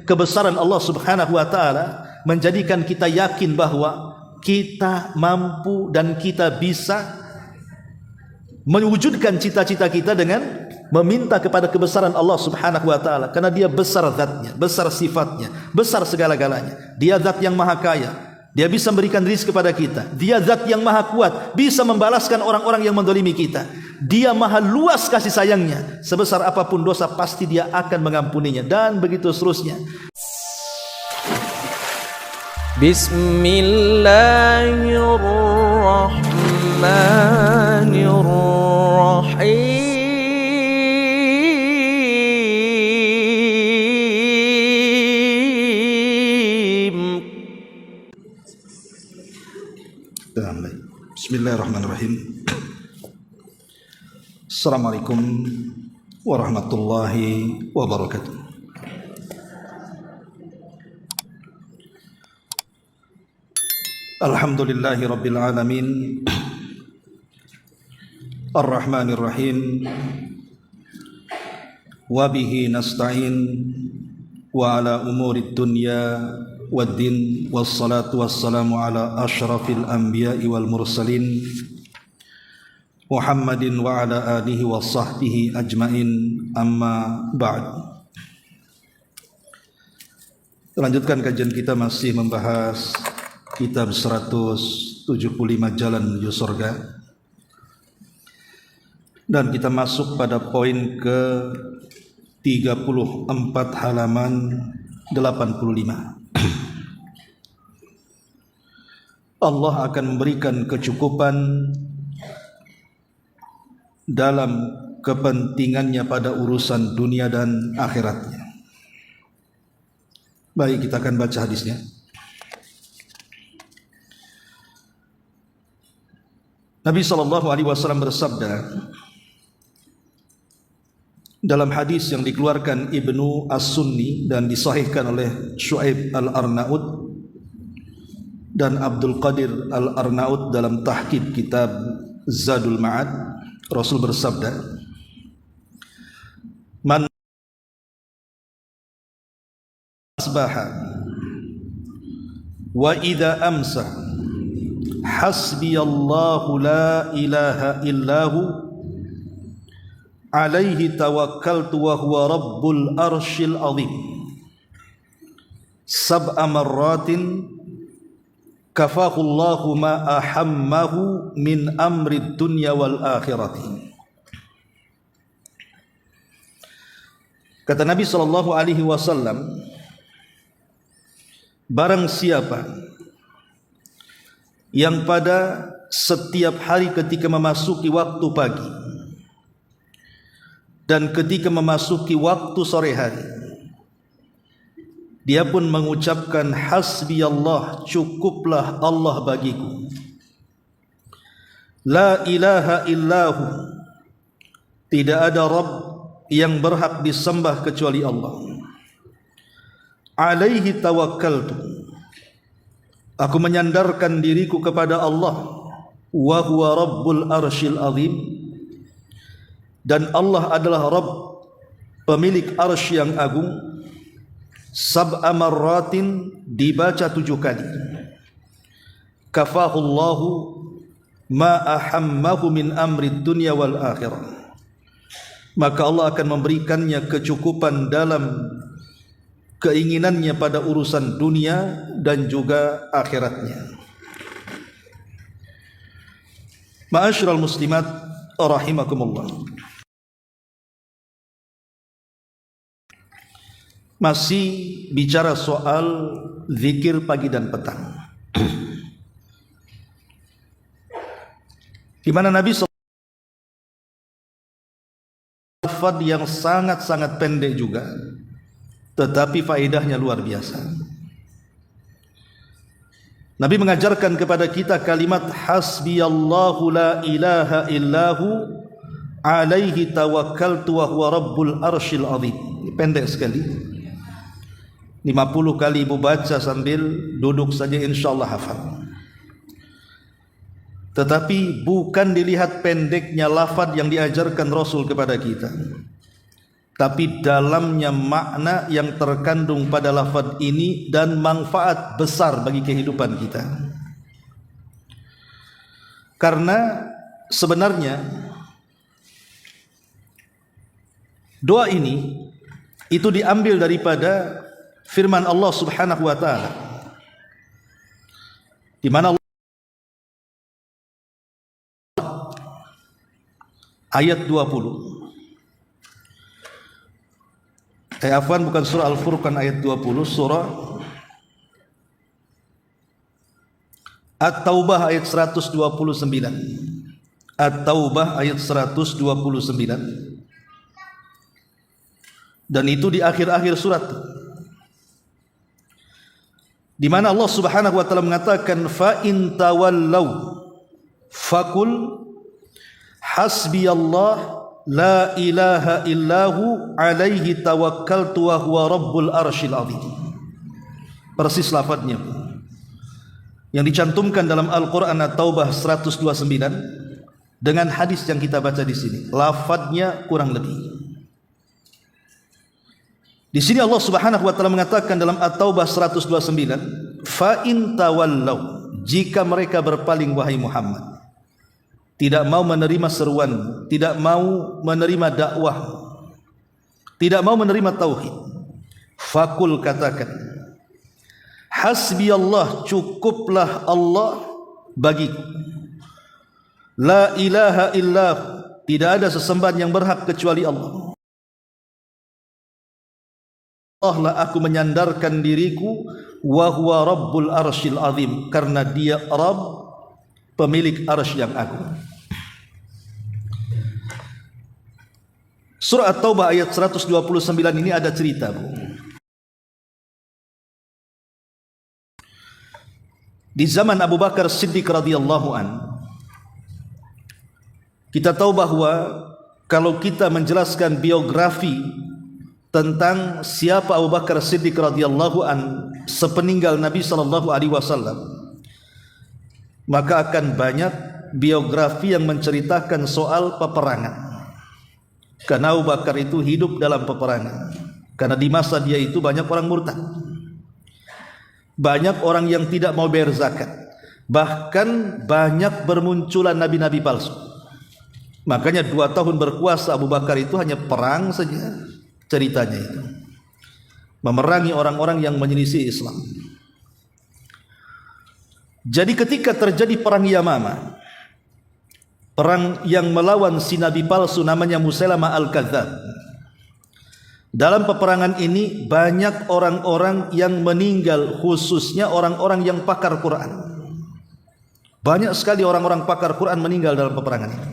kebesaran Allah Subhanahu wa taala menjadikan kita yakin bahwa kita mampu dan kita bisa mewujudkan cita-cita kita dengan meminta kepada kebesaran Allah Subhanahu wa taala, karena Dia besar zatnya, besar sifatnya, besar segala-galanya. Dia zat yang maha kaya, Dia bisa memberikan rizki kepada kita. Dia zat yang maha kuat, bisa membalaskan orang-orang yang mendolimi kita. Dia maha luas kasih sayangnya, sebesar apapun dosa pasti Dia akan mengampuninya, dan begitu seterusnya. Bismillahirrahmanirrahim. Bismillahirrahmanirrahim. Assalamualaikum warahmatullahi wabarakatuh. Alhamdulillahi rabbil alamin, Ar-Rahmanir Rahim, wa bihi nasta'in, wa ala umurid dunya waddin, wassalatu wassalamu ala ashrafil anbiya'i wal mursalin Muhammadin wa ala alihi wa sahbihi ajmain, amma ba'd. Lanjutkan kajian kita, masih membahas kitab 175 Jalan Menuju Surga, dan kita masuk pada poin ke 34 halaman 85. Allah akan memberikan kecukupan dalam kepentingannya pada urusan dunia dan akhiratnya. Baik, kita akan baca hadisnya. Nabi SAW bersabda dalam hadis yang dikeluarkan Ibnu As-Sunni dan disahihkan oleh Syu'aib Al-Arnaud dan Abdul Qadir Al-Arnaud dalam tahqiq kitab Zadul Ma'ad, Rasul bersabda, "Man asbaha wa idza amsa hasbiyallahu la ilaha illahu alaihi tawakkaltu wa huwa rabbul arshil azim sab'a marratin kafahu Allahu ma ahammahu min amri dunya wal akhirati." Kata Nabi SAW, barang siapa yang pada setiap hari ketika memasuki waktu pagi dan ketika memasuki waktu sore hari, dia pun mengucapkan hasbi Allah, cukuplah Allah bagiku, la ilaha illahu, tidak ada Rabb yang berhak disembah kecuali Allah, alaihi tawakkaltu, aku menyandarkan diriku kepada Allah, wa huwa rabbul arshil azim, dan Allah adalah Rabb pemilik arsy yang agung, sab'a marratin, dibaca 7 kali, kafahullahu ma ahammahu min amri dunya wal akhirah, maka Allah akan memberikannya kecukupan dalam keinginannya pada urusan dunia dan juga akhiratnya. Ma'asyiral muslimat rahimakumullah. Masih bicara soal zikir pagi dan petang, di mana Nabi SAW yang sangat-sangat pendek juga, tetapi faedahnya luar biasa. Nabi mengajarkan kepada kita kalimat hasbiyallahu la ilaha illahu alaihi tawakkaltu wa huwa rabbul arshil azim. Pendek sekali, 50 kali ibu baca sambil duduk saja, insyaallah hafal. Tetapi bukan dilihat pendeknya lafaz yang diajarkan Rasul kepada kita, tapi dalamnya makna yang terkandung pada lafaz ini dan manfaat besar bagi kehidupan kita. Karena sebenarnya doa ini itu diambil daripada firman Allah Subhanahu wa taala, di mana Allah ayat 20. Afwan, bukan surah Al-Furqan ayat 20, surah At-Taubah ayat 129. At-Taubah ayat 129. Dan itu di akhir-akhir surat, di mana Allah Subhanahu wa taala mengatakan, fa in tawallaw faqul hasbiyallah la ilaha illahu alaihi tawakkaltu wa huwa rabbul arsyil azim. Persis lafadznya yang dicantumkan dalam Al-Qur'an At-Taubah 129 dengan hadis yang kita baca di sini. Lafadznya kurang lebih. Di sini Allah Subhanahu wa taala mengatakan dalam At-Taubah 129, fa in tawallaw, jika mereka berpaling wahai Muhammad, tidak mau menerima seruan, tidak mau menerima dakwah, tidak mau menerima tauhid, fakul, katakan, hasbiyallah, cukuplah Allah bagiku, la ilaha illahu, tidak ada sesembahan yang berhak kecuali Allah. Allah lah aku menyandarkan diriku, wa huwa rabbul arsyil azim, karena dia Rabb, pemilik arsy yang agung. Surah At-Taubah ayat 129 ini ada cerita, Bu. Di zaman Abu Bakar Siddiq radhiyallahu an, kita tahu bahwa kalau kita menjelaskan biografi tentang siapa Abu Bakar Siddiq radhiyallahu an sepeninggal Nabi sallallahu alaihi wasallam, maka akan banyak biografi yang menceritakan soal peperangan. Karena Abu Bakar itu hidup dalam peperangan, karena di masa dia itu banyak orang murtad, banyak orang yang tidak mau bayar zakat, bahkan banyak bermunculan nabi-nabi palsu. Makanya 2 tahun berkuasa Abu Bakar itu hanya perang saja ceritanya itu, memerangi orang-orang yang menyelisih Islam. Jadi ketika terjadi perang Yamamah, perang yang melawan si nabi palsu namanya Musailamah al-Kadzdzab, dalam peperangan ini banyak orang-orang yang meninggal, khususnya orang-orang yang pakar Quran. Banyak sekali orang-orang pakar Quran meninggal dalam peperangan ini,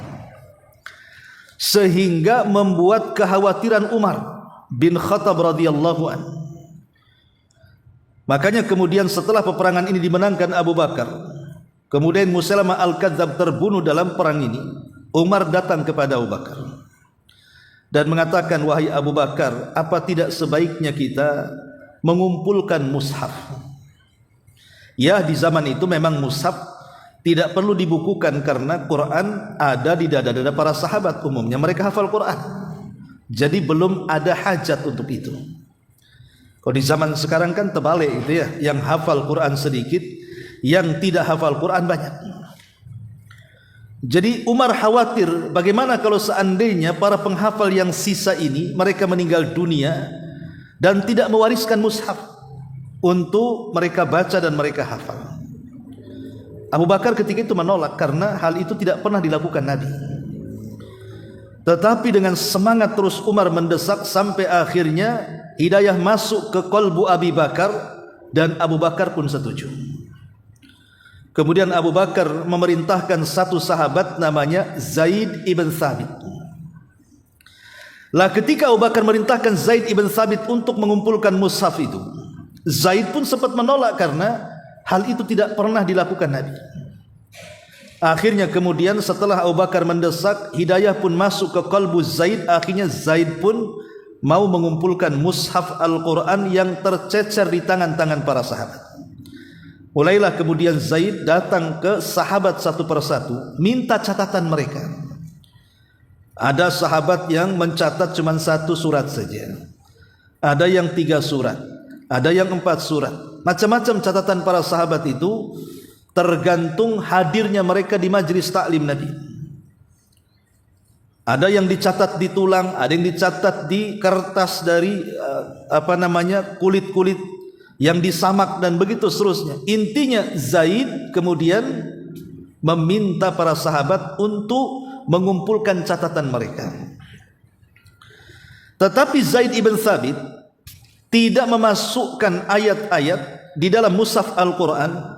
sehingga membuat kekhawatiran Umar bin Khattab radhiyallahu an. Makanya kemudian setelah peperangan ini dimenangkan Abu Bakar, kemudian Musailamah al-Kadzdzab terbunuh dalam perang ini, Umar datang kepada Abu Bakar dan mengatakan, wahai Abu Bakar, apa tidak sebaiknya kita mengumpulkan mushaf? Ya, di zaman itu memang mushaf tidak perlu dibukukan karena Quran ada di dada-dada para sahabat, umumnya mereka hafal Quran. Jadi belum ada hajat untuk itu. Kalau di zaman sekarang kan terbalik itu ya, yang hafal Quran sedikit, yang tidak hafal Quran banyak. Jadi Umar khawatir bagaimana kalau seandainya para penghafal yang sisa ini mereka meninggal dunia dan tidak mewariskan mushaf untuk mereka baca dan mereka hafal. Abu Bakar ketika itu menolak karena hal itu tidak pernah dilakukan Nabi. Tetapi dengan semangat terus Umar mendesak sampai akhirnya hidayah masuk ke qalbu Abi Bakar dan Abu Bakar pun setuju. Kemudian Abu Bakar memerintahkan satu sahabat namanya Zaid ibn Thabit. Lah ketika Abu Bakar merintahkan Zaid ibn Thabit untuk mengumpulkan mushaf itu, Zaid pun sempat menolak karena hal itu tidak pernah dilakukan Nabi. Akhirnya kemudian setelah Abu Bakar mendesak, hidayah pun masuk ke qalbu Zaid. Akhirnya Zaid pun mau mengumpulkan mushaf Al-Quran yang tercecer di tangan-tangan para sahabat. Mulailah kemudian Zaid datang ke sahabat satu persatu, minta catatan mereka. Ada sahabat yang mencatat cuma 1 surat saja, ada yang 3 surat, ada yang 4 surat. Macam-macam catatan para sahabat itu tergantung hadirnya mereka di majlis taklim Nabi. Ada yang dicatat di tulang, ada yang dicatat di kertas dari kulit-kulit yang disamak dan begitu seterusnya. Intinya Zaid kemudian meminta para sahabat untuk mengumpulkan catatan mereka. Tetapi Zaid ibn Thabit tidak memasukkan ayat-ayat di dalam mushaf Al-Quran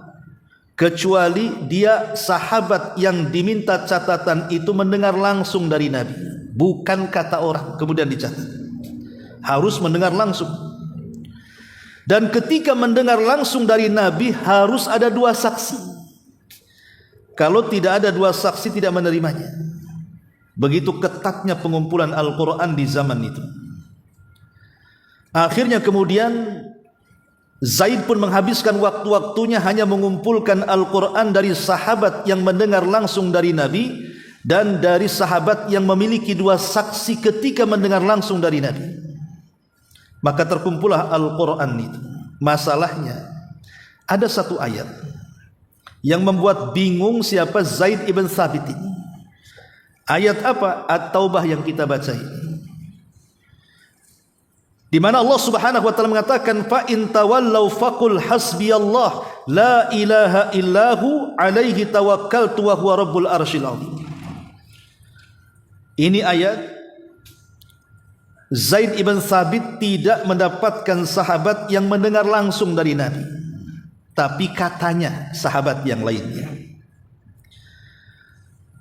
kecuali dia sahabat yang diminta catatan itu mendengar langsung dari Nabi, bukan kata orang kemudian dicatat. Harus mendengar langsung. Dan ketika mendengar langsung dari Nabi harus ada 2 saksi. Kalau tidak ada 2 saksi tidak menerimanya. Begitu ketatnya pengumpulan Al-Quran di zaman itu. Akhirnya kemudian Zaid pun menghabiskan waktu-waktunya hanya mengumpulkan Al-Quran dari sahabat yang mendengar langsung dari Nabi dan dari sahabat yang memiliki 2 saksi ketika mendengar langsung dari Nabi. Maka terkumpullah Al-Quran itu. Masalahnya ada 1 ayat yang membuat bingung siapa Zaid ibn Thabit ini. Ayat apa? At-Taubah yang kita baca ini, di mana Allah Subhanahu wa taala mengatakan fa in tawallaw faqul hasbiyallah la ilaha illahu alaihi tawakkaltu wa huwa rabbul arsyil azim. Ini ayat Zaid ibn Thabit tidak mendapatkan sahabat yang mendengar langsung dari Nabi, tapi katanya sahabat yang lainnya.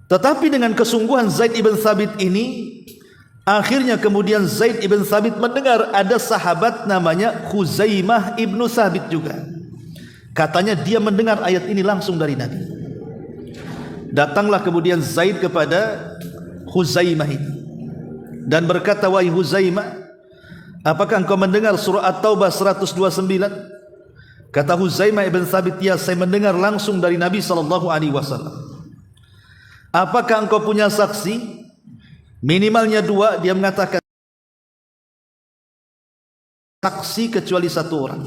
Tetapi dengan kesungguhan Zaid ibn Thabit ini, akhirnya kemudian Zaid ibn Thabit mendengar ada sahabat namanya Khuzaimah ibnu Thabit juga. Katanya dia mendengar ayat ini langsung dari Nabi. Datanglah kemudian Zaid kepada Khuzaimah ini dan berkata, wahai Khuzaimah, apakah engkau mendengar surah At-Taubah 129? Kata Khuzaimah ibn Thabit, ya, saya mendengar langsung dari Nabi SAW. Apakah engkau punya saksi? Minimalnya 2. Dia mengatakan saksi kecuali 1 orang.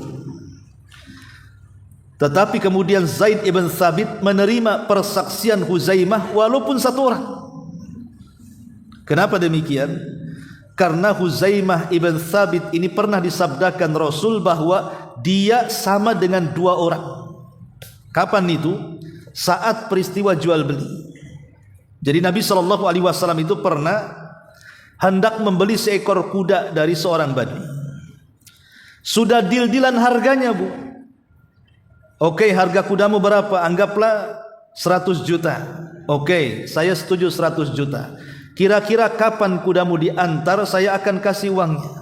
Tetapi kemudian Zaid ibn Thabit menerima persaksian Khuzaimah walaupun 1 orang. Kenapa demikian? Karena Khuzaimah ibn Thabit ini pernah disabdakan Rasul bahwa dia sama dengan 2 orang. Kapan itu? Saat peristiwa jual beli. Jadi Nabi SAW itu pernah hendak membeli seekor kuda dari seorang Badui. Sudah deal-dealan harganya, Bu. Oke, harga kudamu berapa? Anggaplah 100 juta. Oke, saya setuju 100 juta. Kira-kira kapan kudamu diantar, saya akan kasih uangnya.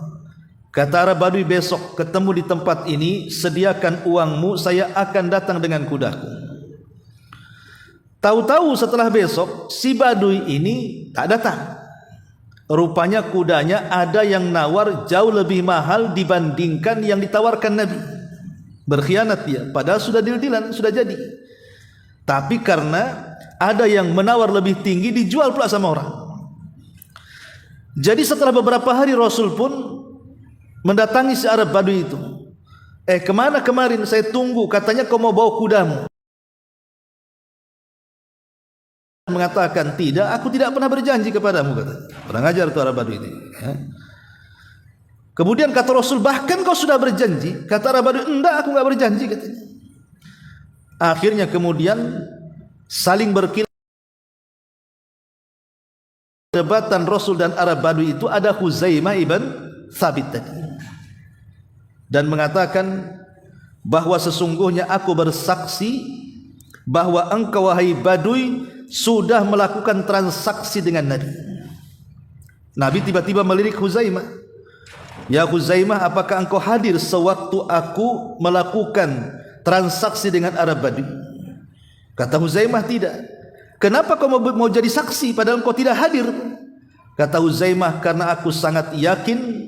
Kata Arab Badui, besok ketemu di tempat ini, sediakan uangmu, saya akan datang dengan kudaku. Tahu-tahu setelah besok si Badui ini tak datang. Rupanya kudanya ada yang nawar jauh lebih mahal dibandingkan yang ditawarkan Nabi. Berkhianat dia, padahal sudah deal-dealan, sudah jadi. Tapi karena ada yang menawar lebih tinggi, dijual pula sama orang. Jadi setelah beberapa hari Rasul pun mendatangi si Arab Badui itu. Kemana kemarin? Saya tunggu, katanya kau mau bawa kudamu. Mengatakan, tidak, aku tidak pernah berjanji kepadamu, katanya. Kurang ajar tuh Arab Badui ini, ya. Kemudian kata Rasul, bahkan kau sudah berjanji. Kata Arab Badui, enggak, aku enggak berjanji, katanya. Akhirnya kemudian saling berkilah. Debatan Rasul dan Arab Badui itu ada Khuzaimah ibn Thabit tadi, dan mengatakan bahwa sesungguhnya aku bersaksi bahwa engkau wahai Badui sudah melakukan transaksi dengan Nabi. Nabi tiba-tiba melirik Khuzaimah. Ya Khuzaimah, apakah engkau hadir sewaktu aku melakukan transaksi dengan Arab Badui? Kata Khuzaimah, tidak. Kenapa kau mau jadi saksi padahal engkau tidak hadir? Kata Khuzaimah, karena aku sangat yakin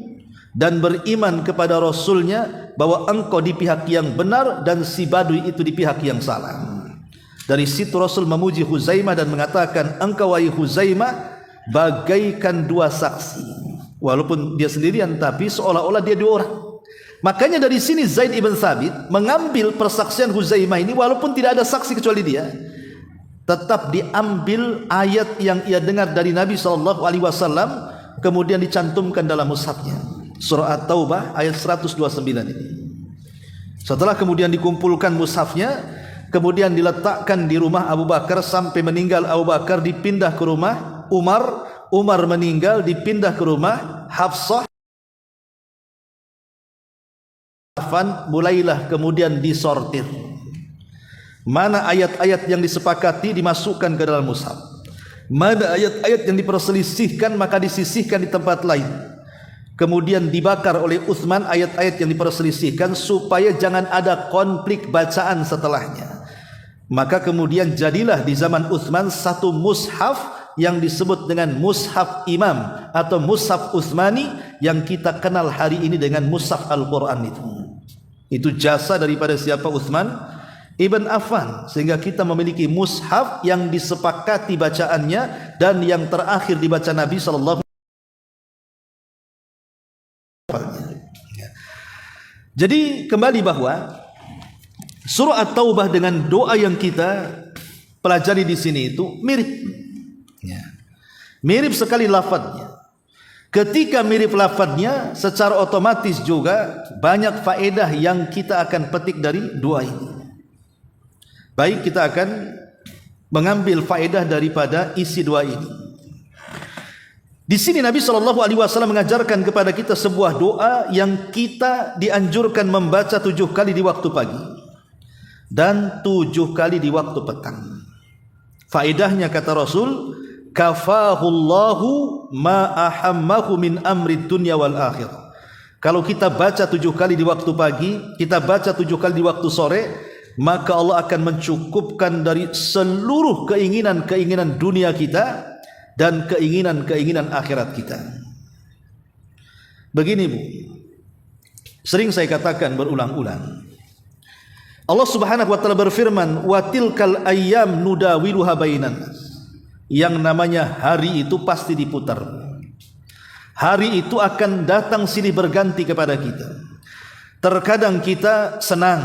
dan beriman kepada Rasulnya bahwa engkau di pihak yang benar dan si Badui itu di pihak yang salah. Dari situ Rasul memuji Khuzaimah dan mengatakan, engkau wahai Khuzaimah bagaikan dua saksi. Walaupun dia sendirian, tapi seolah-olah dia dua orang. Makanya dari sini Zaid ibn Thabit mengambil persaksian Huzaimah ini, walaupun tidak ada saksi kecuali dia, tetap diambil ayat yang ia dengar dari Nabi SAW, kemudian dicantumkan dalam mushafnya. Surah At-Taubah ayat 129 ini. Setelah kemudian dikumpulkan mushafnya, kemudian diletakkan di rumah Abu Bakar sampai meninggal Abu Bakar, dipindah ke rumah Umar. Umar meninggal, dipindah ke rumah Hafsah. Mulailah kemudian disortir. Mana ayat-ayat yang disepakati dimasukkan ke dalam mushaf. Mana ayat-ayat yang diperselisihkan maka disisihkan di tempat lain. Kemudian dibakar oleh Utsman ayat-ayat yang diperselisihkan supaya jangan ada konflik bacaan setelahnya. Maka kemudian jadilah di zaman Utsman satu mushaf yang disebut dengan mushaf imam atau mushaf Utsmani yang kita kenal hari ini dengan mushaf Al-Quran itu. Itu jasa daripada siapa? Utsman Ibn Affan, sehingga kita memiliki mushaf yang disepakati bacaannya dan yang terakhir dibaca Nabi sallallahu alaihi wasallam. Jadi kembali bahwa surah At-Taubah dengan doa yang kita pelajari di sini itu mirip. Mirip sekali lafadznya. Ketika mirip lafadznya, secara otomatis juga banyak faedah yang kita akan petik dari doa ini. Baik, kita akan mengambil faedah daripada isi doa ini. Di sini Nabi SAW mengajarkan kepada kita sebuah doa yang kita dianjurkan membaca 7 kali di waktu pagi dan 7 kali di waktu petang. Faedahnya kata Rasul, kafahullahu ma ahammahu min amri dunya wal akhirah. Kalau kita baca 7 kali di waktu pagi, kita baca 7 kali di waktu sore, maka Allah akan mencukupkan dari seluruh keinginan-keinginan dunia kita dan keinginan-keinginan akhirat kita. Begini Bu, sering saya katakan berulang-ulang, Allah Subhanahu wa taala berfirman, wa tilkal ayyam nudawiluha bainan nas. Yang namanya hari itu pasti diputar. Hari itu akan datang silih berganti kepada kita. Terkadang kita senang,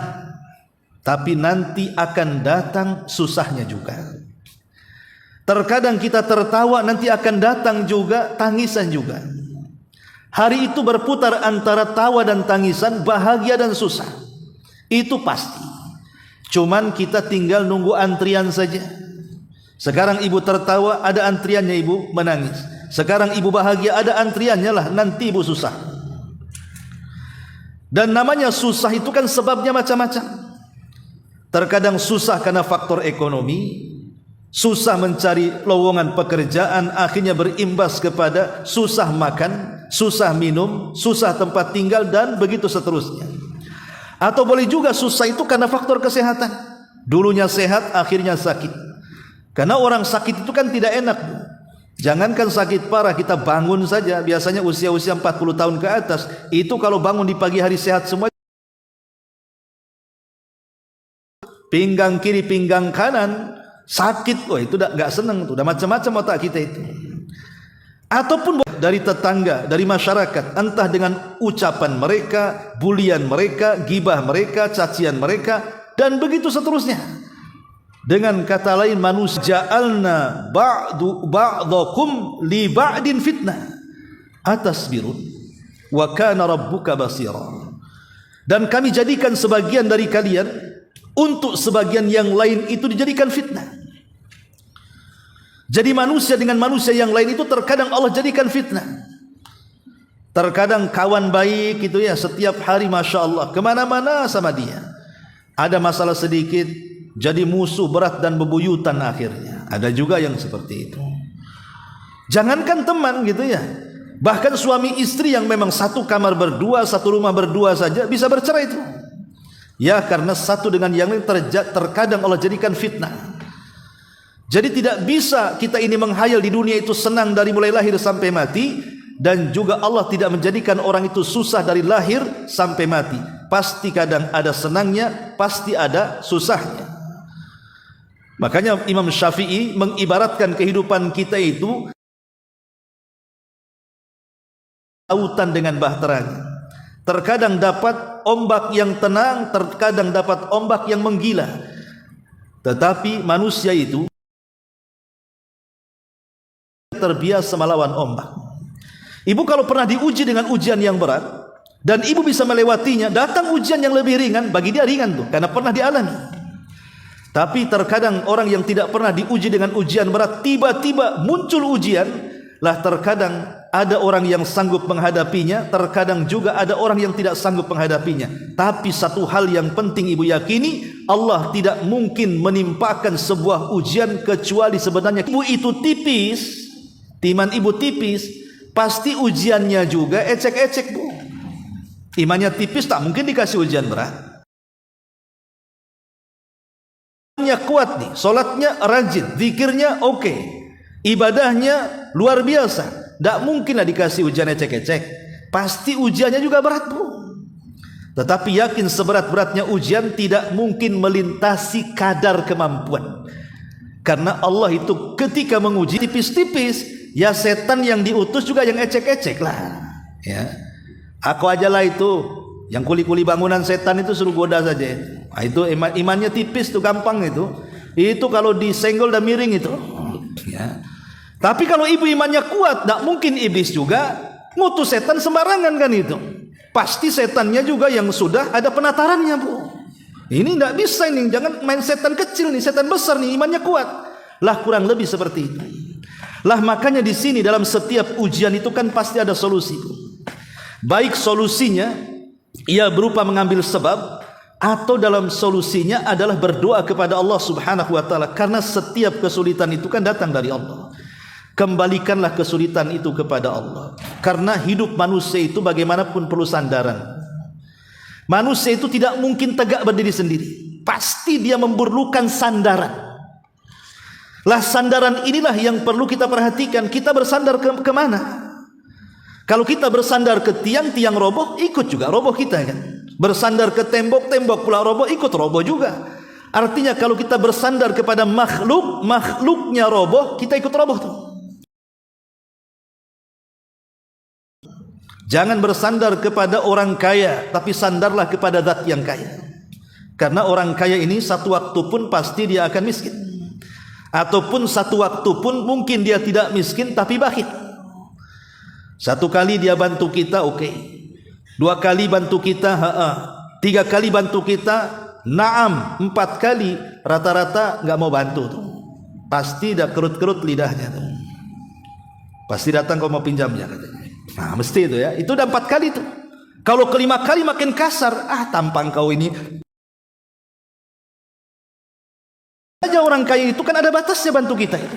tapi nanti akan datang susahnya juga. Terkadang kita tertawa, nanti akan datang juga tangisan juga. Hari itu berputar antara tawa dan tangisan, bahagia dan susah. Itu pasti. Cuman kita tinggal nunggu antrian saja. Sekarang ibu tertawa, ada antriannya ibu menangis. Sekarang ibu bahagia, ada antriannya lah, nanti ibu susah. Dan namanya susah itu kan sebabnya macam-macam. Terkadang susah karena faktor ekonomi, susah mencari lowongan pekerjaan, akhirnya berimbas kepada susah makan, susah minum, susah tempat tinggal, dan begitu seterusnya. Atau boleh juga susah itu karena faktor kesehatan. Dulunya sehat, akhirnya sakit. Karena orang sakit itu kan tidak enak. Jangankan sakit parah, kita bangun saja, biasanya usia-usia 40 tahun ke atas, itu kalau bangun di pagi hari sehat semua. Pinggang kiri, pinggang kanan sakit, itu udah gak seneng, udah macam-macam otak kita itu. Ataupun dari tetangga, dari masyarakat, entah dengan ucapan mereka, bulian mereka, gibah mereka, cacian mereka, dan begitu seterusnya. Dengan kata lain, manusia ja'alna ba'dakum li ba'din fitnah atasbirun wa kana rabbuka basira. Dan kami jadikan sebagian dari kalian untuk sebagian yang lain itu dijadikan fitnah. Jadi manusia dengan manusia yang lain itu terkadang Allah jadikan fitnah. Terkadang kawan baik itu ya, setiap hari Masya Allah kemana-mana sama dia. Ada masalah sedikit jadi musuh berat dan bebuyutan akhirnya. Ada juga yang seperti itu. Jangankan teman gitu ya, bahkan suami istri yang memang satu kamar berdua, satu rumah berdua saja bisa bercerai itu. Ya karena satu dengan yang lain terkadang Allah jadikan fitnah. Jadi tidak bisa kita ini menghayal di dunia itu senang dari mulai lahir sampai mati, dan juga Allah tidak menjadikan orang itu susah dari lahir sampai mati. Pasti kadang ada senangnya, pasti ada susahnya. Makanya Imam Syafi'i mengibaratkan kehidupan kita itu lautan dengan bahteranya. Terkadang dapat ombak yang tenang, terkadang dapat ombak yang menggila. Tetapi manusia itu terbiasa melawan ombak. Ibu kalau pernah diuji dengan ujian yang berat dan ibu bisa melewatinya, datang ujian yang lebih ringan, bagi dia ringan tuh karena pernah dialami. Tapi terkadang orang yang tidak pernah diuji dengan ujian berat, tiba-tiba muncul ujian, lah terkadang ada orang yang sanggup menghadapinya, terkadang juga ada orang yang tidak sanggup menghadapinya. Tapi satu hal yang penting ibu yakini, Allah tidak mungkin menimpakan sebuah ujian kecuali sebenarnya ibu itu tipis, iman ibu tipis, pasti ujiannya juga ecek-ecek bu. Imannya tipis tak mungkin dikasih ujian berat. Imannya kuat nih, solatnya rajin, zikirnya oke, ibadahnya luar biasa. Tidak mungkinlah dikasih ujian ecek-ecek. Pasti ujiannya juga berat bu. Tetapi yakin seberat-beratnya ujian tidak mungkin melintasi kadar kemampuan. Karena Allah itu ketika menguji tipis-tipis, ya setan yang diutus juga yang ecek-ecek lah. Ya, aku aja lah itu yang kuli-kuli bangunan setan itu suruh goda saja. Nah, itu imannya tipis tuh, gampang itu. Itu kalau disenggol dan miring itu. Ya. Tapi kalau ibu imannya kuat, tak mungkin iblis juga ngutus setan sembarangan kan itu. Pasti setannya juga yang sudah ada penatarannya bu. Ini tidak bisa ini, jangan main setan kecil nih, setan besar nih, imannya kuat. Lah kurang lebih seperti itu. Lah makanya di sini dalam setiap ujian itu kan pasti ada solusi. Baik solusinya ia berupa mengambil sebab, atau dalam solusinya adalah berdoa kepada Allah Subhanahu wa taala, karena setiap kesulitan itu kan datang dari Allah. Kembalikanlah kesulitan itu kepada Allah. Karena hidup manusia itu bagaimanapun perlu sandaran. Manusia itu tidak mungkin tegak berdiri sendiri. Pasti dia memerlukan sandaran. Lah sandaran inilah yang perlu kita perhatikan. Kita bersandar kemana? Kalau kita bersandar ke tiang, tiang roboh, ikut juga roboh kita kan. Bersandar ke tembok, tembok pula roboh, ikut roboh juga. Artinya kalau kita bersandar kepada makhluk, makhluknya roboh, kita ikut roboh tuh. Jangan bersandar kepada orang kaya, tapi sandarlah kepada zat yang kaya. Karena orang kaya ini satu waktu pun pasti dia akan miskin. Ataupun satu waktu pun mungkin dia tidak miskin tapi bakhil. Satu kali dia bantu kita, oke. Dua kali bantu kita, tiga kali bantu kita, naam. Empat kali rata-rata nggak mau bantu tuh. Pasti dah kerut-kerut lidahnya tuh. Pasti datang kau mau pinjamnya katanya. Nah mesti itu ya. Itu udah 4 kali tuh. Kalau kelima kali makin kasar, tampang kau ini. Aja orang kaya itu kan ada batasnya bantu kita itu.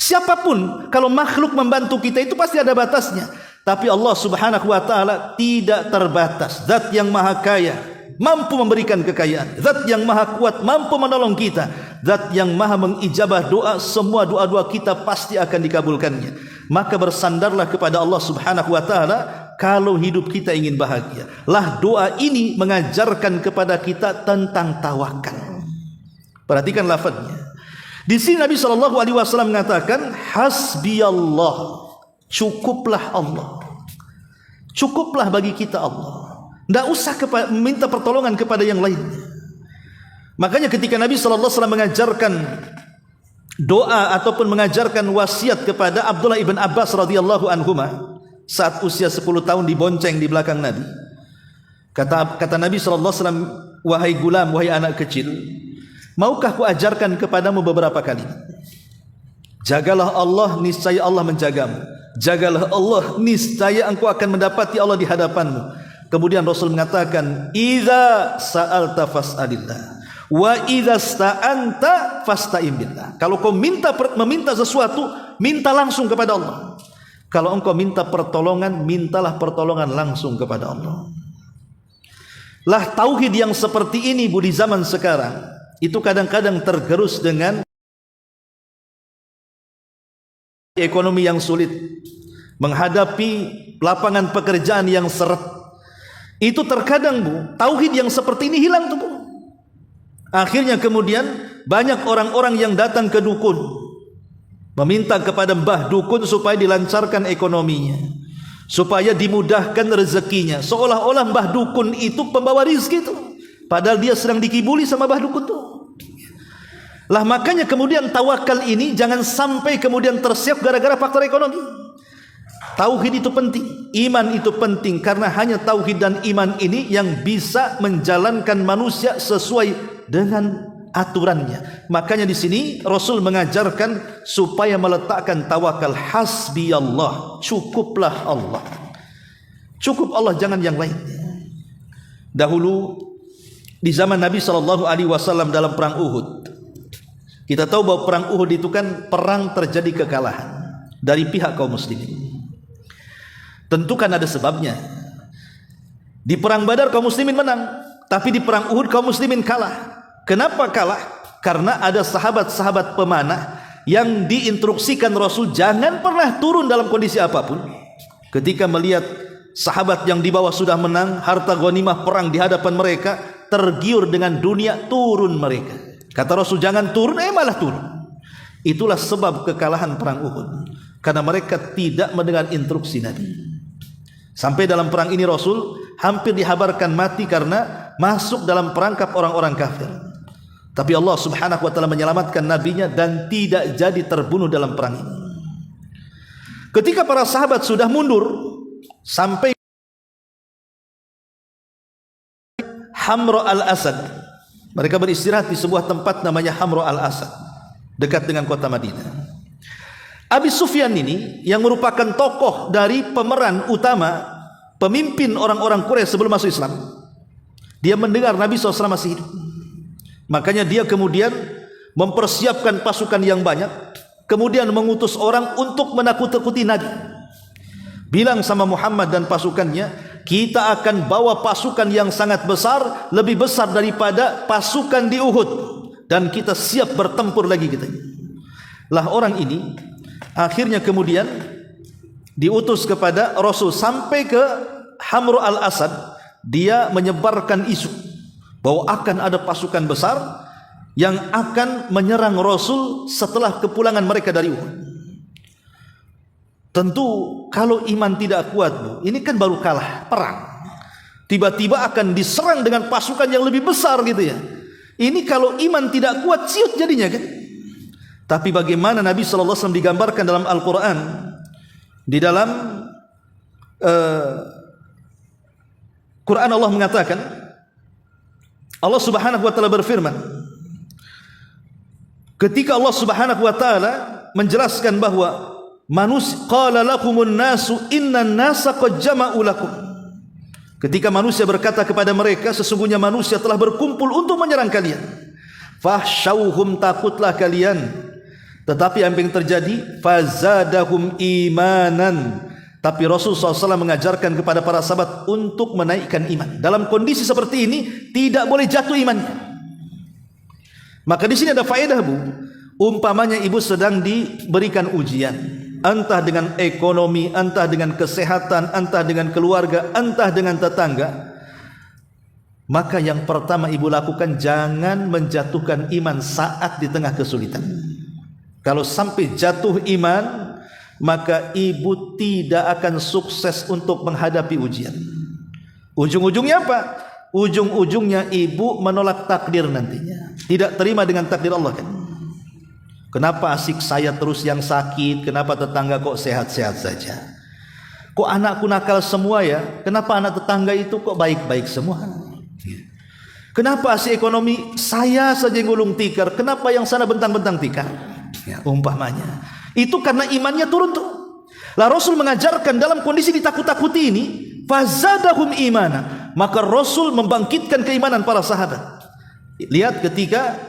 Siapapun kalau makhluk membantu kita itu pasti ada batasnya. Tapi Allah Subhanahu wa taala tidak terbatas. Zat yang maha kaya mampu memberikan kekayaan. Zat yang maha kuat mampu menolong kita. Zat yang maha mengijabah doa, semua doa-doa kita pasti akan dikabulkannya. Maka bersandarlah kepada Allah Subhanahu wa taala kalau hidup kita ingin bahagia. Lah doa ini mengajarkan kepada kita tentang tawakal. Perhatikan lafaznya. Di sini Nabi sallallahu alaihi wasallam mengatakan hasbiyallah, cukuplah Allah. Cukuplah bagi kita Allah. Tidak usah meminta pertolongan kepada yang lainnya. Makanya ketika Nabi sallallahu alaihi wasallam mengajarkan doa ataupun mengajarkan wasiat kepada Abdullah ibn Abbas radhiyallahu anhuma saat usia 10 tahun dibonceng di belakang Nabi. Kata Nabi sallallahu alaihi wasallam, wahai gulam, wahai anak kecil, maukah ku ajarkan kepadamu beberapa kalimat? Jagalah Allah, niscaya Allah menjagamu. Jagalah Allah, niscaya engkau akan mendapati Allah di hadapanmu. Kemudian Rasul mengatakan, idza sa'alta fas'alillah. Wa idza sta'anta fasta'in billah. Kalau kau meminta sesuatu, minta langsung kepada Allah. Kalau engkau minta pertolongan, mintalah pertolongan langsung kepada Allah. Lah tauhid yang seperti ini bu di zaman sekarang itu kadang-kadang tergerus dengan ekonomi yang sulit, menghadapi lapangan pekerjaan yang seret. Itu terkadang bu, tauhid yang seperti ini hilang tuh bu. Akhirnya kemudian banyak orang-orang yang datang ke dukun, meminta kepada mbah dukun supaya dilancarkan ekonominya. supaya dimudahkan rezekinya. Seolah-olah Mbah Dukun itu pembawa rizki itu, padahal dia sedang dikibuli sama Mbah Dukun itu. Lah makanya kemudian tawakal ini jangan sampai kemudian tersiap gara-gara faktor ekonomi. Tauhid itu penting, iman itu penting, karena hanya tauhid dan iman ini yang bisa menjalankan manusia sesuai dengan aturannya. Makanya di sini Rasul mengajarkan supaya meletakkan tawakal, hasbiyallah, cukuplah Allah. Cukup Allah, jangan yang lain. Dahulu di zaman Nabi SAW dalam perang Uhud, kita tahu bahwa perang Uhud itu kan perang terjadi kekalahan dari pihak kaum muslimin. Tentu kan ada sebabnya. Di perang Badar kaum muslimin menang, tapi di perang Uhud kaum muslimin kalah. Kenapa kalah? Karena ada sahabat-sahabat pemanah yang diinstruksikan Rasul jangan pernah turun dalam kondisi apapun. Ketika melihat sahabat yang di bawah sudah menang, harta ghanimah perang di hadapan mereka, tergiur dengan dunia, turun mereka. Kata Rasul jangan turun, malah turun. Itulah sebab kekalahan perang Uhud, karena mereka tidak mendengar instruksi Nabi. Sampai dalam perang ini Rasul hampir dihabarkan mati karena masuk dalam perangkap orang-orang kafir. Tapi Allah Subhanahu wa taala menyelamatkan nabinya dan tidak jadi terbunuh dalam perang ini. Ketika para sahabat sudah mundur sampai Hamra al-Asad, mereka beristirahat di sebuah tempat namanya Hamra al-Asad, dekat dengan kota Madinah. Abi Sufyan ini yang merupakan tokoh dari pemeran utama, pemimpin orang-orang Quraisy sebelum masuk Islam, dia mendengar Nabi SAW masih hidup. Makanya dia kemudian mempersiapkan pasukan yang banyak, kemudian mengutus orang untuk menakut-nakuti Nabi. Bilang sama Muhammad dan pasukannya, kita akan bawa pasukan yang sangat besar, lebih besar daripada pasukan di Uhud, dan kita siap bertempur lagi kita. Lah orang ini akhirnya kemudian diutus kepada Rasul sampai ke Hamra al-Asad. Dia menyebarkan isu bahwa akan ada pasukan besar yang akan menyerang Rasul setelah kepulangan mereka dari Uhud. Tentu kalau iman tidak kuat, Bu, ini kan baru kalah perang, tiba-tiba akan diserang dengan pasukan yang lebih besar gitu ya. Ini kalau iman tidak kuat, ciut jadinya kan. Tapi bagaimana Nabi SAW digambarkan dalam Al-Quran, di dalam Quran Allah mengatakan, Allah Subhanahu wa taala berfirman, ketika Allah Subhanahu wa taala menjelaskan bahwa manusia, qala lakumun nasu innan nasa qad jama'u lakum, ketika manusia berkata kepada mereka, sesungguhnya manusia telah berkumpul untuk menyerang kalian, fahsyauhum, takutlah kalian. Tetapi apa yang terjadi? Fazadahum imanan. Tapi Rasul SAW mengajarkan kepada para sahabat untuk menaikkan iman. Dalam kondisi seperti ini tidak boleh jatuh imannya. Maka di sini ada faedah, Bu. Umpamanya ibu sedang diberikan ujian, entah dengan ekonomi, entah dengan kesehatan, entah dengan keluarga, entah dengan tetangga. Maka yang pertama ibu lakukan, jangan menjatuhkan iman saat di tengah kesulitan. Kalau sampai jatuh iman, maka ibu tidak akan sukses untuk menghadapi ujian. Ujung-ujungnya apa? Ujung-ujungnya ibu menolak takdir nantinya, tidak terima dengan takdir Allah kan. Kenapa asik saya terus yang sakit? Kenapa tetangga kok sehat-sehat saja? Kok anakku nakal semua ya? Kenapa anak tetangga itu kok baik-baik semua? Kenapa asik ekonomi saya saja yang gulung tikar? Kenapa yang sana bentang-bentang tikar? Ya, umpamanya itu karena imannya turun tuh. Lah Rasul mengajarkan dalam kondisi ditakut-takuti ini, fazadahum imana, maka Rasul membangkitkan keimanan para sahabat. Lihat ketika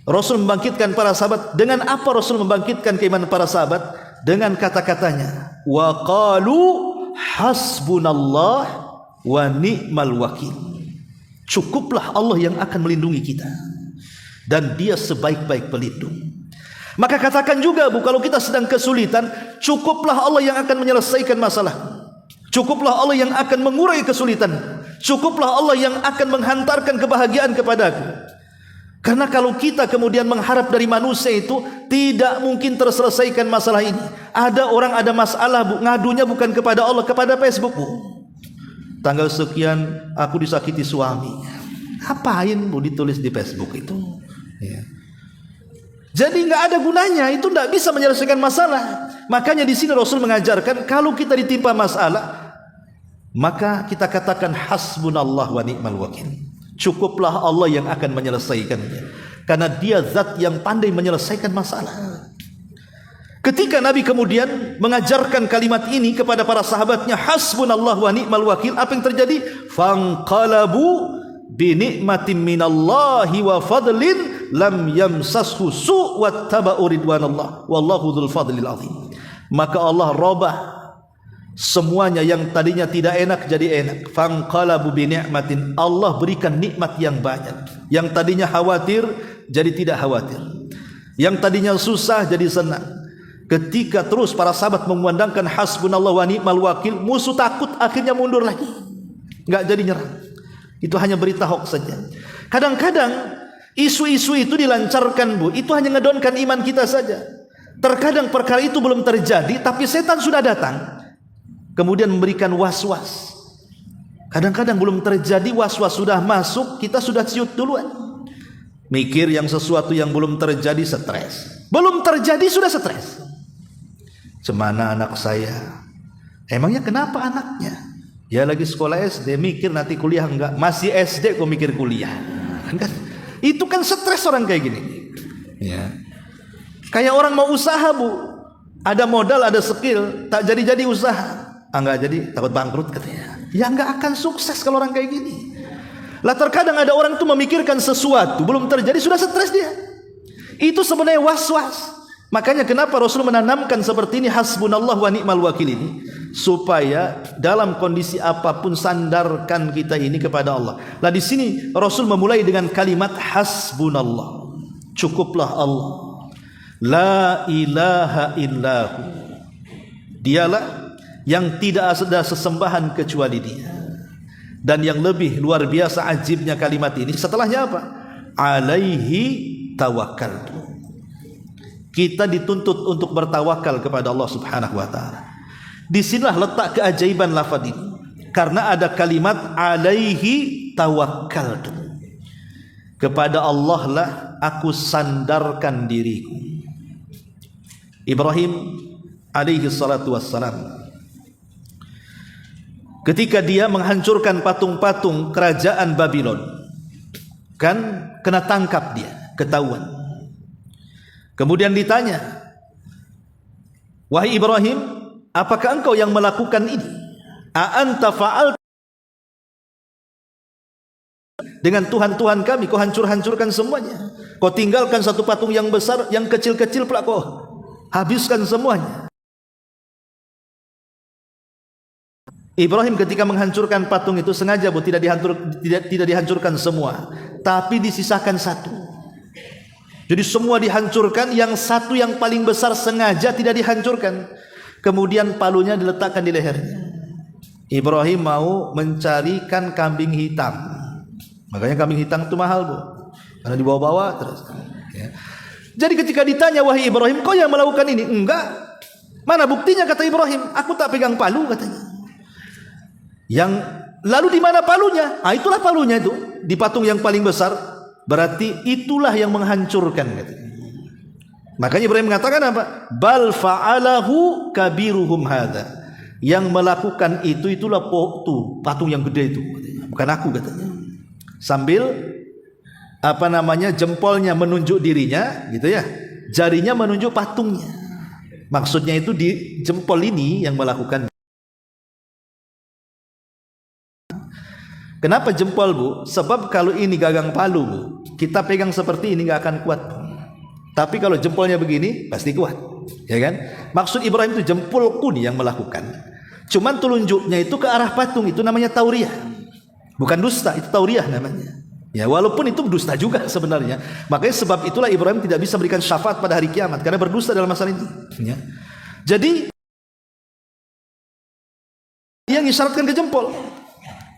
Rasul membangkitkan para sahabat, dengan apa Rasul membangkitkan keimanan para sahabat? Dengan kata-katanya, wa qalu hasbunallah wa ni'mal wakil. Cukuplah Allah yang akan melindungi kita, dan dia sebaik-baik pelindung. Maka katakan juga, Bu, kalau kita sedang kesulitan, cukuplah Allah yang akan menyelesaikan masalah. Cukuplah Allah yang akan mengurai kesulitan. Cukuplah Allah yang akan menghantarkan kebahagiaan kepadaku. Karena kalau kita kemudian mengharap dari manusia itu, tidak mungkin terselesaikan masalah ini. Ada orang ada masalah, Bu, ngadunya bukan kepada Allah, kepada Facebook, Bu. Tanggal sekian aku disakiti suami. Apain, Bu, ditulis di Facebook itu? Ya. Jadi nggak ada gunanya, itu nggak bisa menyelesaikan masalah. Makanya di sini Rasul mengajarkan, kalau kita ditimpa masalah, maka kita katakan hasbunallah wa ni'mal wakil. Cukuplah Allah yang akan menyelesaikannya, karena Dia zat yang pandai menyelesaikan masalah. Ketika Nabi kemudian mengajarkan kalimat ini kepada para sahabatnya, hasbunallah wa ni'mal wakil, apa yang terjadi? Fanqalabu bi ni'matin minallahi wa fadlin lam yamsashu su' wattaba'u ridwanallah wallahu dzul fadlil azim. Maka Allah robah semuanya yang tadinya tidak enak jadi enak. Fanqalabu bi ni'matin, Allah berikan nikmat yang banyak. Yang tadinya khawatir jadi tidak khawatir. Yang tadinya susah jadi senang. Ketika terus para sahabat mengumandangkan hasbunallah wa ni'mal wakil, musuh takut akhirnya mundur lagi. Enggak jadi nyerang. Itu hanya berita hoax saja. Kadang-kadang isu-isu itu dilancarkan, Bu, itu hanya ngedonkan iman kita saja. Terkadang perkara itu belum terjadi, tapi setan sudah datang kemudian memberikan was-was. Kadang-kadang belum terjadi, was-was sudah masuk, kita sudah ciut duluan. Mikir yang sesuatu yang belum terjadi, stres. Belum terjadi sudah stres. Cemana anak saya? Emangnya kenapa anaknya? Ya lagi sekolah SD, mikir nanti kuliah enggak. Masih SD kok mikir kuliah. Kan? Itu kan stres orang kayak gini. Ya. Kayak orang mau usaha, Bu. Ada modal, ada skill, tak jadi-jadi usaha. Enggak jadi, takut bangkrut katanya. Ya enggak akan sukses kalau orang kayak gini. Lah terkadang ada orang tuh memikirkan sesuatu belum terjadi sudah stres dia. Itu sebenarnya was-was. Makanya kenapa Rasul menanamkan seperti ini, hasbunallah wa ni'mal wakil ini, supaya dalam kondisi apapun sandarkan kita ini kepada Allah. Nah di sini Rasul memulai dengan kalimat hasbunallah. Cukuplah Allah. La ilaha illahu. Dialah yang tidak ada sesembahan kecuali Dia. Dan yang lebih luar biasa ajibnya kalimat ini, setelahnya apa? Alaihi tawakkaltu. Kita dituntut untuk bertawakal kepada Allah Subhanahu wa taala. Disinilah letak keajaiban lafaz ini. Karena ada kalimat alaihi tawakkaltu. Kepada Allah lah aku sandarkan diriku. Ibrahim alaihi salatu wassalam, ketika dia menghancurkan patung-patung kerajaan Babylon, kan kena tangkap dia, ketahuan. Kemudian ditanya, wahai Ibrahim, apakah engkau yang melakukan ini? A'anta fa'al dengan Tuhan-Tuhan kami, kau hancur-hancurkan semuanya. Kau tinggalkan satu patung yang besar, yang kecil-kecil pula kau habiskan semuanya. Ibrahim ketika menghancurkan patung itu sengaja, Bu, tidak dihancurkan semua, tapi disisakan satu. Jadi semua dihancurkan, yang satu yang paling besar sengaja tidak dihancurkan. Kemudian palunya diletakkan di lehernya. Ibrahim mau mencarikan kambing hitam. Makanya kambing hitam itu mahal, Bu, karena dibawa-bawa terus. Ya. Jadi ketika ditanya, wahai Ibrahim, kau yang melakukan ini? Enggak. Mana buktinya, kata Ibrahim? Aku tak pegang palu, katanya. Yang lalu di mana palunya? Ah, itulah palunya itu, di patung yang paling besar. Berarti itulah yang menghancurkan, katanya. Makanya Ibrahim mengatakan apa? Bal fa'alahu kabiruhum hadza. Yang melakukan itulah patung yang gede itu, bukan aku, katanya. Sambil jempolnya menunjuk dirinya, gitu ya. Jarinya menunjuk patungnya. Maksudnya itu di jempol ini yang melakukan. Kenapa jempol, Bu? Sebab kalau ini gagang palu, Bu, kita pegang seperti ini nggak akan kuat. Tapi kalau jempolnya begini pasti kuat, ya kan? Maksud Ibrahim itu jempolku nih yang melakukan. Cuman telunjuknya itu ke arah patung, itu namanya tauriah. Bukan dusta, itu tauriah namanya. Ya, walaupun itu dusta juga sebenarnya. Makanya sebab itulah Ibrahim tidak bisa berikan syafaat pada hari kiamat karena berdusta dalam masalah itu. Ya. Jadi yang isyaratkan ke jempol.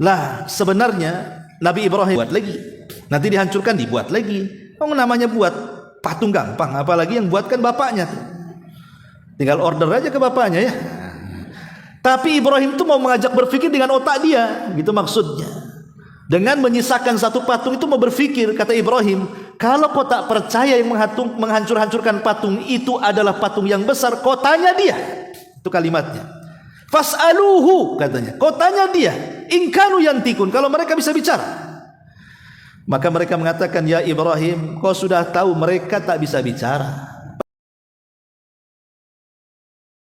Lah sebenarnya Nabi Ibrahim buat lagi, nanti dihancurkan dibuat lagi, Oh, namanya buat patung gampang, apalagi yang buatkan bapaknya tuh. Tinggal order aja ke bapaknya ya. Tapi Ibrahim tuh mau mengajak berpikir dengan otak dia, gitu maksudnya. Dengan menyisakan satu patung itu mau berpikir, kata Ibrahim, kalau kau tak percaya yang menghancur-hancurkan patung itu adalah patung yang besar, kau tanya dia. Itu kalimatnya. Fas'aluhu, katanya. Kau tanya dia, in kanu yantikun, kalau mereka bisa bicara. Maka mereka mengatakan, ya Ibrahim, kau sudah tahu mereka tak bisa bicara.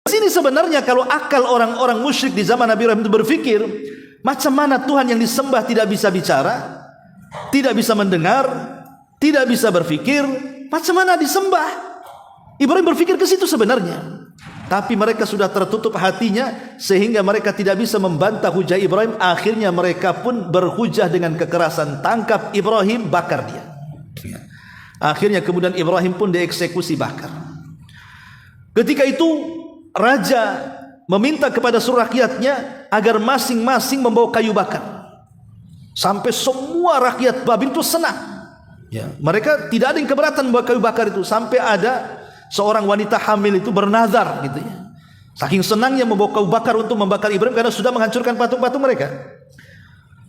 Sini sebenarnya kalau akal orang-orang musyrik di zaman Nabi Ibrahim itu berpikir, macam mana Tuhan yang disembah tidak bisa bicara, tidak bisa mendengar, tidak bisa berpikir, macam mana disembah? Ibrahim berpikir ke situ sebenarnya. Tapi mereka sudah tertutup hatinya sehingga mereka tidak bisa membantah hujah Ibrahim. Akhirnya mereka pun berhujah dengan kekerasan, tangkap Ibrahim, bakar dia. Akhirnya kemudian Ibrahim pun dieksekusi, bakar. Ketika itu raja meminta kepada seluruh rakyatnya agar masing-masing membawa kayu bakar. Sampai semua rakyat Babil itu senang. Ya, mereka tidak ada yang keberatan membawa kayu bakar itu. Sampai ada seorang wanita hamil itu bernazar gitu ya. Saking senangnya membawa kayu bakar untuk membakar Ibrahim karena sudah menghancurkan patung-patung mereka.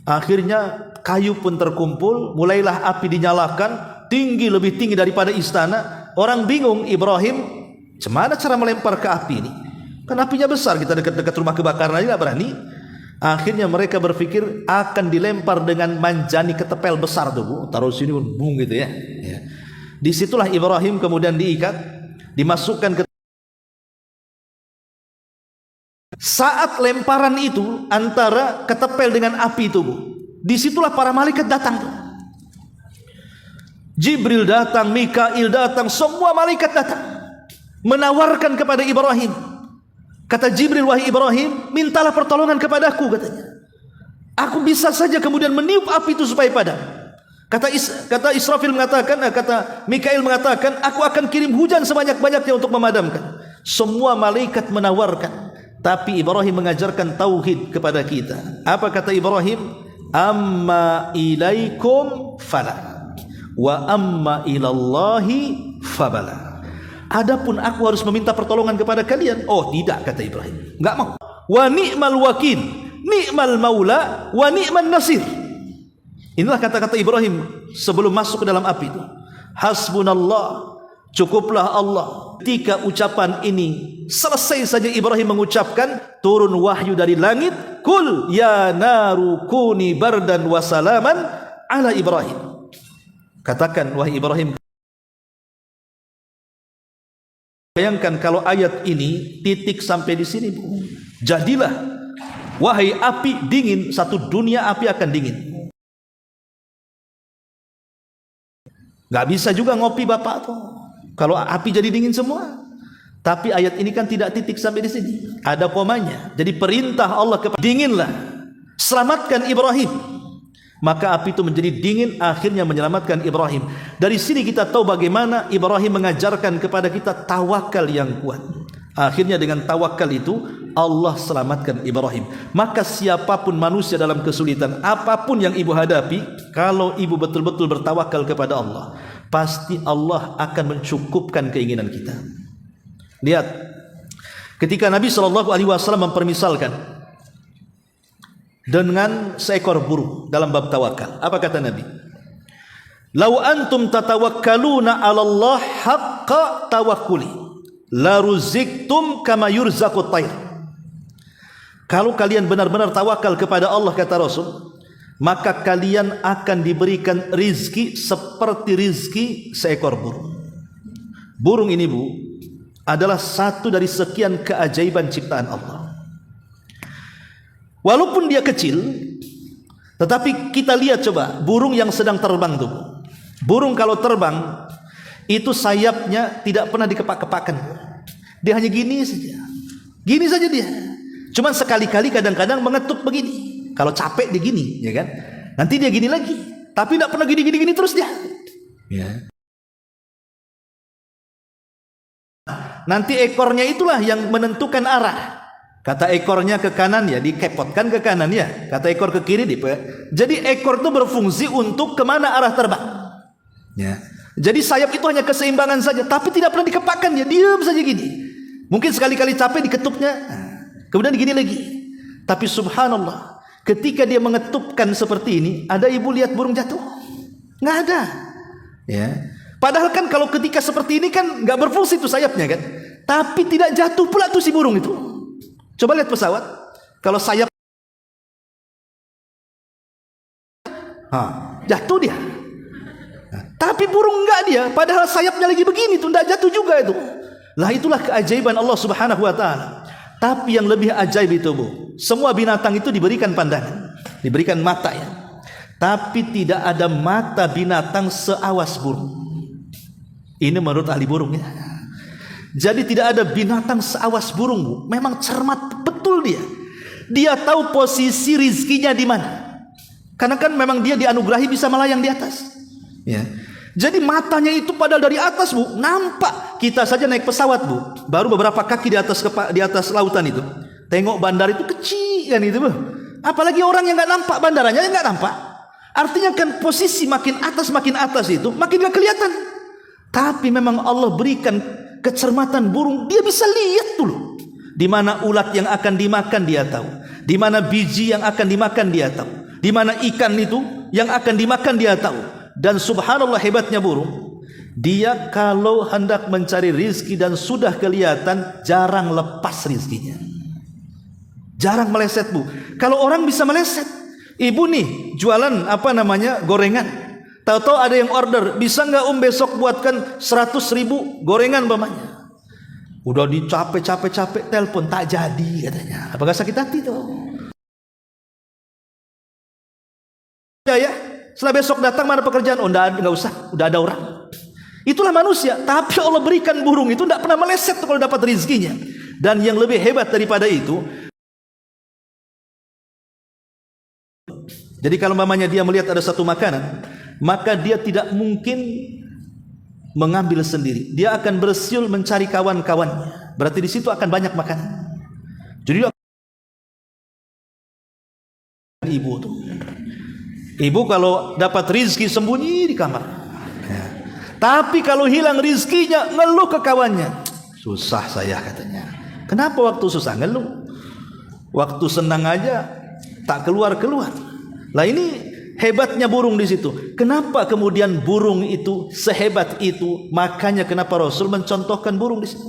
Akhirnya kayu pun terkumpul, mulailah api dinyalakan, tinggi, lebih tinggi daripada istana. Orang bingung, Ibrahim gimana cara melempar ke api ini? Kan apinya besar, kita dekat-dekat rumah kebakaran aja nggak berani. Akhirnya mereka berpikir akan dilempar dengan manjani ketepel besar tuh, Bu. Taruh sini, bung gitu ya. Disitulah Ibrahim kemudian diikat, dimasukkan ke. Saat lemparan itu antara ketepel dengan api itu, Bu, disitulah para malaikat datang tuh. Jibril datang, Mikail datang, semua malaikat datang menawarkan kepada Ibrahim. Kata Jibril, wahai Ibrahim, mintalah pertolongan kepadaku, katanya. Aku bisa saja kemudian meniup api itu supaya padam. Kata Israfil mengatakan, kata Mikail mengatakan, aku akan kirim hujan sebanyak-banyaknya untuk memadamkan. Semua malaikat menawarkan, tapi Ibrahim mengajarkan tauhid kepada kita. Apa kata Ibrahim? Amma ilaikum fala wa amma ilallahi fabala. Adapun aku harus meminta pertolongan kepada kalian. Oh tidak, kata Ibrahim, enggak mau. Wa ni'mal wakil, ni'mal maula, wa ni'man nasir. Inilah kata-kata Ibrahim sebelum masuk ke dalam api itu. Hasbunallah, cukuplah Allah. Ketika ucapan ini selesai saja Ibrahim mengucapkan, turun wahyu dari langit, kul ya naru kuni bardan wa salaman ala Ibrahim. Katakan, wahai Ibrahim. Bayangkan kalau ayat ini titik sampai di sini, Bu. Jadilah wahai api dingin, satu dunia api akan dingin. Gak bisa juga ngopi Bapak tuh kalau api jadi dingin semua. Tapi ayat ini kan tidak titik sampai di sini, ada komanya. Jadi perintah Allah kepada dinginlah, selamatkan Ibrahim. Maka api itu menjadi dingin, akhirnya menyelamatkan Ibrahim. Dari sini kita tahu bagaimana Ibrahim mengajarkan kepada kita tawakal yang kuat. Akhirnya dengan tawakal itu Allah selamatkan Ibrahim. Maka siapapun manusia dalam kesulitan, apapun yang ibu hadapi, kalau ibu betul-betul bertawakal kepada Allah, pasti Allah akan mencukupkan keinginan kita. Lihat, ketika Nabi SAW mempermisalkan dengan seekor burung dalam bab tawakal, apa kata Nabi? Lau antum tatawakkaluna 'ala Allah haqqa tawakkuli la ruziktum kama yurzaqut tayr. Kalau kalian benar-benar tawakal kepada Allah, kata Rasul, maka kalian akan diberikan rizki seperti rizki seekor burung. Burung ini, Bu, adalah satu dari sekian keajaiban ciptaan Allah. Walaupun dia kecil, tetapi kita lihat coba burung yang sedang terbang tuh. Burung kalau terbang itu sayapnya tidak pernah dikepak-kepakkan. Dia hanya gini saja. Gini saja dia. Cuman sekali-kali kadang-kadang mengetuk begini. Kalau capek dia gini, ya kan? Nanti dia gini lagi. Tapi tidak pernah gini-gini terus dia. Ya. Nanti ekornya itulah yang menentukan arah. Kata ekornya ke kanan, ya dikepotkan ke kanan, ya. Kata ekor ke kiri, jadi ekor itu berfungsi untuk kemana arah terbang. Ya. Jadi sayap itu hanya keseimbangan saja, tapi tidak pernah dikepakkan, dia diam saja gini. Mungkin sekali-kali capek diketupnya, kemudian gini lagi. Tapi subhanallah, ketika dia mengetupkan seperti ini, ada ibu lihat burung jatuh? Nggak ada. Ya. Padahal kan kalau ketika seperti ini kan nggak berfungsi tuh sayapnya kan. Tapi tidak jatuh pula tuh si burung itu. Coba lihat pesawat, kalau sayap jatuh dia. Tapi burung enggak dia, padahal sayapnya lagi begini tuh, enggak jatuh juga itu. Lah itulah keajaiban Allah Subhanahu wa taala. Tapi yang lebih ajaib itu, Bu, semua binatang itu diberikan pandangan, diberikan mata ya. Tapi tidak ada mata binatang seawas burung. Ini menurut ahli burung ya. Jadi tidak ada binatang seawas burung, Bu. Memang cermat betul dia. Dia tahu posisi rizkinya di mana. Karena kan memang dia dianugerahi bisa melayang di atas. Ya. Jadi matanya itu padahal dari atas, Bu, nampak. Kita saja naik pesawat, Bu, baru beberapa kaki di atas lautan itu, tengok bandar itu kecil kan itu, Bu. Apalagi orang yang nggak nampak bandaranya, nggak nampak. Artinya kan posisi makin atas itu makin nggak kelihatan. Tapi memang Allah berikan kecermatan burung, dia bisa lihat dulu di mana ulat yang akan dimakan dia tahu, di mana biji yang akan dimakan dia tahu, di mana ikan itu yang akan dimakan dia tahu. Dan subhanallah hebatnya burung, dia kalau hendak mencari rizki dan sudah kelihatan, jarang lepas rizkinya, jarang meleset, Bu. Kalau orang bisa meleset, ibu nih jualan gorengan, tahu-tahu ada yang order, bisa nggak besok buatkan 100.000 gorengan bapaknya. Udah dicapek telepon, tak jadi katanya. Apakah sakit hati tuh? Ya. Setelah besok datang, mana pekerjaan? Oh, nggak usah, udah ada orang. Itulah manusia. Tapi Allah berikan burung itu tidak pernah meleset kalau dapat rizkinya. Dan yang lebih hebat daripada itu, jadi kalau mamanya dia melihat ada satu makanan, maka dia tidak mungkin mengambil sendiri. Dia akan bersiul mencari kawan-kawannya. Berarti di situ akan banyak makanan. Jadi ibu tuh, ibu kalau dapat rizki sembunyi di kamar ya. Tapi kalau hilang rizkinya ngeluh ke kawannya, susah saya katanya. Kenapa waktu susah ngeluh? Waktu senang aja tak keluar-keluar. Lah ini hebatnya burung di situ. Kenapa kemudian burung itu sehebat itu? Makanya kenapa Rasul mencontohkan burung di situ.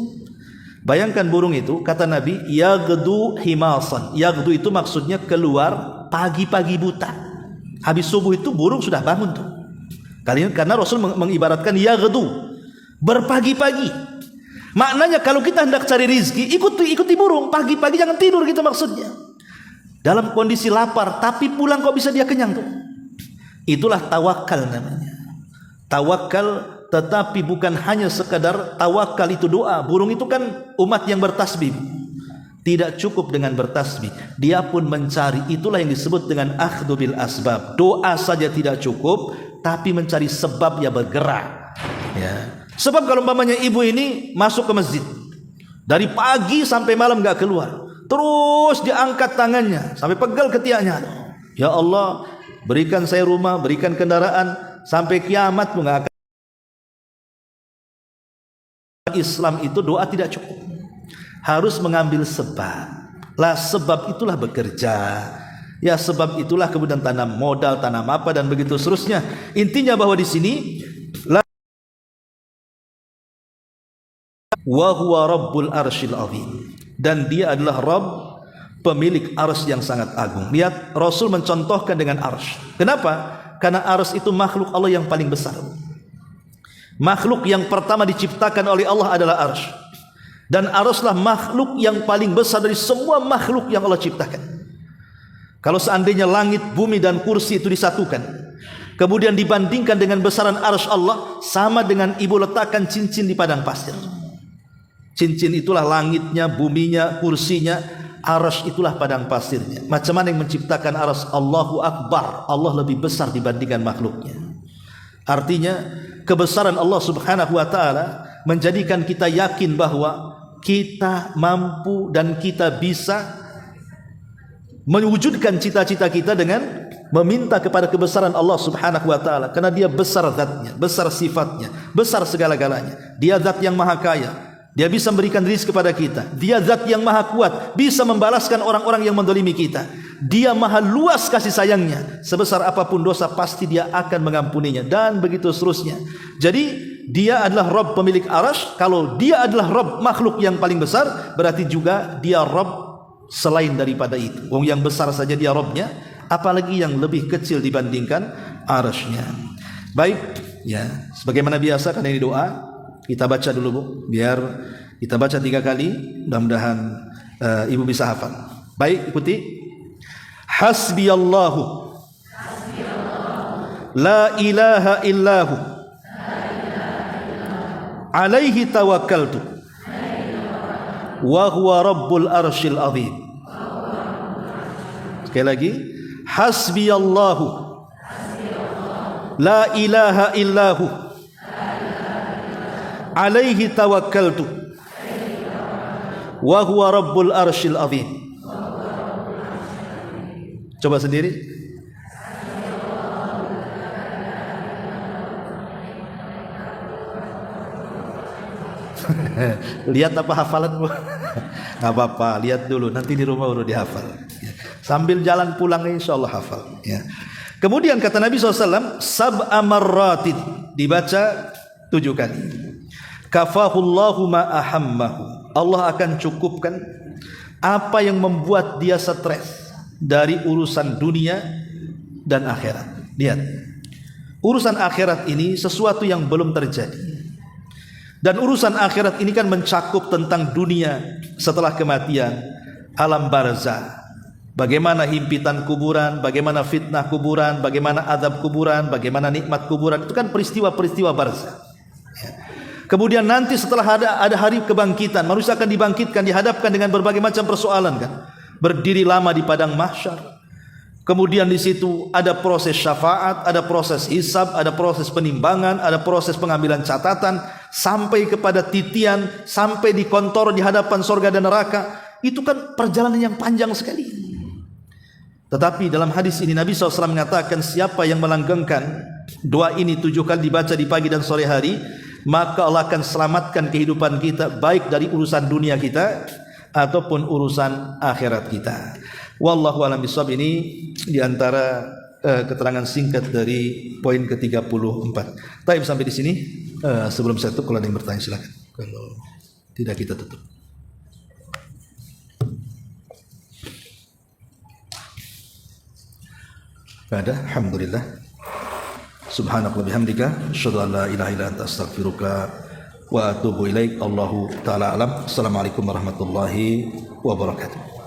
Bayangkan burung itu, kata Nabi, yagdu himasan. Yagdu itu maksudnya keluar pagi-pagi buta. Habis subuh itu burung sudah bangun tuh. Karena Rasul mengibaratkan yagdu, berpagi-pagi. Maknanya kalau kita hendak cari rizki, ikuti burung. Pagi-pagi jangan tidur gitu maksudnya. Dalam kondisi lapar, tapi pulang kok bisa dia kenyang tuh. Itulah tawakal namanya. Tawakal, tetapi bukan hanya sekadar tawakal itu doa. Burung itu kan umat yang bertasbih. Tidak cukup dengan bertasbih, dia pun mencari. Itulah yang disebut dengan akhdhu bil asbab. Doa saja tidak cukup, tapi mencari sebab ya bergerak ya. Sebab kalau umpamanya ibu ini masuk ke masjid dari pagi sampai malam gak keluar, terus diangkat tangannya sampai pegal ketiaknya, ya Allah berikan saya rumah, berikan kendaraan, sampai kiamat pun gak akan. Islam itu doa tidak cukup, harus mengambil sebab. Lah sebab itulah bekerja. Ya sebab itulah kemudian tanam modal, tanam apa dan begitu seterusnya. Intinya bahwa di sini wa huwa rabbul arsyil azim, dan dia adalah Rabb pemilik arsy yang sangat agung. Lihat Rasul mencontohkan dengan arsy. Kenapa? Karena arsy itu makhluk Allah yang paling besar. Makhluk yang pertama diciptakan oleh Allah adalah arsy. Dan arsy-lah makhluk yang paling besar dari semua makhluk yang Allah ciptakan. Kalau seandainya langit, bumi dan kursi itu disatukan, kemudian dibandingkan dengan besaran arsy Allah, sama dengan ibu letakkan cincin di padang pasir. Cincin itulah langitnya, buminya, kursinya, arsy itulah padang pasirnya. Macam mana yang menciptakan arsy? Allahu Akbar. Allah lebih besar dibandingkan makhluknya. Artinya kebesaran Allah Subhanahu wa taala menjadikan kita yakin bahwa kita mampu dan kita bisa mewujudkan cita-cita kita dengan meminta kepada kebesaran Allah Subhanahu wa taala karena dia besar zatnya, besar sifatnya, besar segala-galanya. Dia zat yang maha kaya, dia bisa memberikan rizki kepada kita. Dia zat yang maha kuat, bisa membalaskan orang-orang yang mendolimi kita. Dia maha luas kasih sayangnya, sebesar apapun dosa pasti dia akan mengampuninya, dan begitu seterusnya. Jadi dia adalah Rabb pemilik arasy. Kalau dia adalah Rabb makhluk yang paling besar, berarti juga dia Rabb selain daripada itu. Wong yang besar saja dia Rabbnya, apalagi yang lebih kecil dibandingkan arasy-Nya. Baik, ya, sebagaimana biasa karena ini doa, kita baca dulu Bu, biar kita baca 3 kali, mudah-mudahan Ibu bisa hafal. Baik, ikuti. Hasbiyallahu la ilaha illahu alaihi tawakkaltu wa huwa rabbul arsyil azim. Sekali lagi, hasbiyallahu la ilaha illahu alaihi tawakkaltu wa huwa rabbul arsyil azim. Coba sendiri. Lihat apa hafalanmu? Nggak apa-apa, lihat dulu, nanti di rumah udah dihafal. Sambil jalan pulang insyaallah hafal. Ya. Kemudian kata Nabi SAW, sab'a marratin, dibaca 7 kali. Kafahullahu ma ahammahu. Allah akan cukupkan apa yang membuat dia stres dari urusan dunia dan akhirat. Lihat, urusan akhirat ini sesuatu yang belum terjadi. Dan urusan akhirat ini kan mencakup tentang dunia setelah kematian, alam barzah, bagaimana himpitan kuburan, bagaimana fitnah kuburan, bagaimana azab kuburan, bagaimana nikmat kuburan. Itu kan peristiwa-peristiwa barzah. Kemudian nanti setelah ada hari kebangkitan, manusia akan dibangkitkan, dihadapkan dengan berbagai macam persoalan kan. Berdiri lama di padang mahsyar. Kemudian di situ ada proses syafaat, ada proses hisab, ada proses penimbangan, ada proses pengambilan catatan, sampai kepada titian, sampai di kontor di hadapan surga dan neraka. Itu kan perjalanan yang panjang sekali. Tetapi dalam hadis ini Nabi SAW mengatakan, siapa yang melanggengkan doa ini 7 kali dibaca di pagi dan sore hari, maka Allah akan selamatkan kehidupan kita, baik dari urusan dunia kita ataupun urusan akhirat kita. Wallahu a'lam bishawab. Ini diantara keterangan singkat dari poin ke-34. Baik, sampai di sini. Sebelum saya tutup, kalau ada yang bertanya silakan. Kalau tidak kita tutup. Ada, alhamdulillah. Subhanakallah bihamdika, asyhadu an la ilaha illa anta astaghfiruka wa atubu ilaik. Allahu taala alam. Assalamualaikum warahmatullahi wabarakatuh.